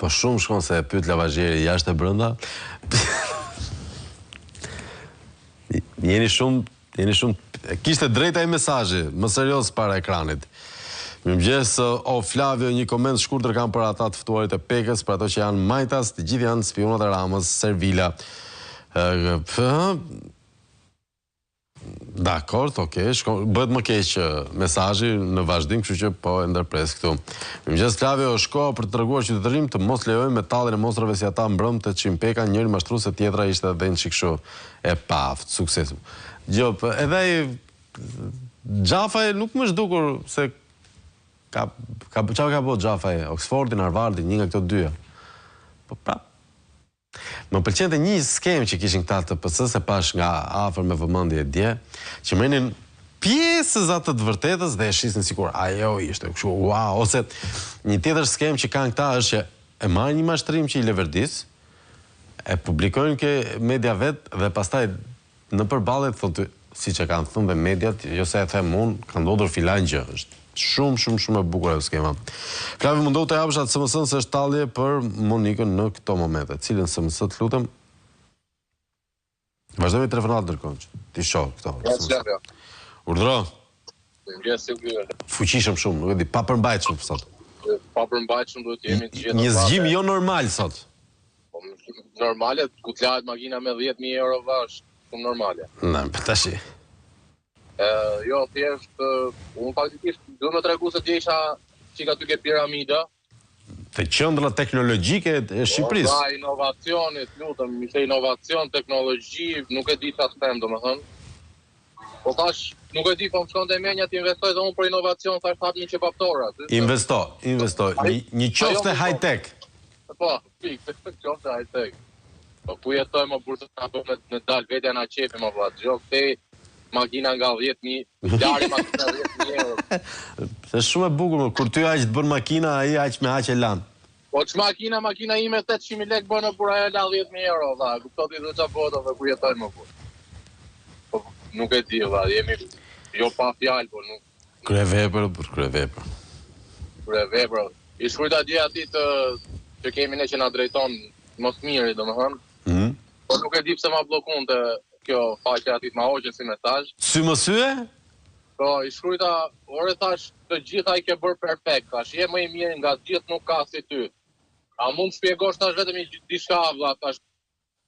Po shumë shkon se pyet lavazhieri jashtë e brenda. Jeni shumë kishte drejta e mesazhi, më serioz para ekranit. Mirëmëngjes, Flavio, një koment shkurtër kam për ata të ftuarit e Pekës, për ato që janë majtas, të gjithë janë spionat e Ramës, Servila. Dakord, okay, bëhet më keq mesazhi në vazhdim, kështu që po e ndërpres këtu. Mirëmëngjes Flavio, shkoa për të treguar qytetërim të mos lejojmë metallin e mostrave si ata mbrëm të Qimpeka, njëri mashtruese, tjetra ishte edhe një çik kështu e paft, sukses. Edhe Xhafaj nuk më zhdukur se çfarë ka bëu Xhafaj, Oxfordin, Harvardin, një nga këto dyja. Po prap. Më pëlqente një skem që kishin këta të PS-s e pash nga afër me vëmendje dje, që merrnin pjesë atë të vërtetës dhe e shisnin sikur ajo ishte kështu, wow, ose një tjetër skem që kanë këta është që e marrin një mashtrim që i leverdis, e publikojnë ke media vet dhe pastaj në përballje thotë siç e kanë thënë dhe mediat, jo se e them unë, ka ndodhur filan gjë, është shumë e bukur ajo skema. Flavi, mundohu të japësh atë SMS-n se është tallje për Monikën në këto momente. Cilën SMS, të lutem? Vazhdojmë telefonat ndërkohë. Ti shoh këto. Urdhëro. Fuqishëm shumë, nuk e di, pa përmbajtshëm sot. Pa përmbajtshëm duhet jemi të gjithë. Një zgjim jo normal sot. Normale, ku të lahet makina me 10.000 euro vash, shumë normale. Në, për tashi. Jo, thjesht, unë faktikisht duhet me tregu se t'jesha që ka tyke piramida. Të qendra teknologjike e Shqipërisë. Nga inovacionit, lutëm, ishte inovacion, teknologji, nuk e di çfarë them, domethënë. Po tash, nuk e di, po më shkonte menja të investoj dhe unë për inovacion, thash hap një qepaptora. Investo. Një qofte high-tech. Po, qofte high-tech. Po ku jetoj më burse në dal vetja na qepi më vllaç. Jo, këtej makina nga 10.000, lari makina 10.000 euro. Se shumë e bukur, kur ty aq të bën makina, ai aq me aq e lan. Po ç'makina ime 800.000 lekë bën por ajo la 10.000 euro, valla. Kuptoni do çfarë bëhet edhe ku jetoj më burr. Po nuk e di, valla, jemi jo pa fjalë, po nuk. Kryevepër. I shkruajta dje atit që kemi ne që na drejton mos miri, domethënë. Po nuk e di pse ma bllokon të kjo faqja atit ma hoqën si mesazh. Sy më sy? Po, i shkruajta, ore thash, të gjitha i ke bërë perfekt, thash, je më i mirë nga gjithë nuk ka si ty. A mund të shpjegosh tash vetëm diçka, vlla, thash,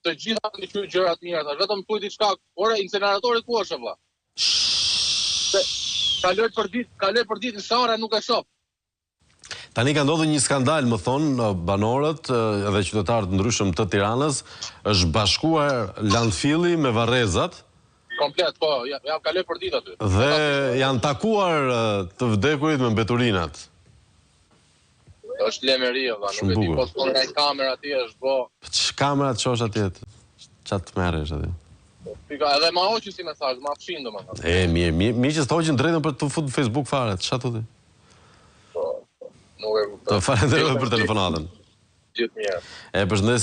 të gjitha kanë qenë gjëra të mira, thash, vetëm thuaj diçka, ore inceneratori ku është vlla? Kaloj për ditë në shara nuk e shoh. Tani ka ndodhur një skandal, më thonë, banorët dhe qytetarët ndryshëm të Tiranës, është bashkuar landfilli me varrezat. Komplet, po, jam kaloj për ditë aty. Dhe janë takuar të vdekurit me mbeturinat. Është lemeri, valla, nuk e di, po s'po nga kamera aty është, po. Kamera të shosh atje? Çfarë të merresh aty? Edhe ma hoqë si mesazh, ma fshin domethënë. Mirë që s'të hoqën drejtën për të futur në Facebook fare, çfarë thotë? Nuk e kuptoj. Të falenderoj për telefonatën. Gjithë mirë. E përshëndesim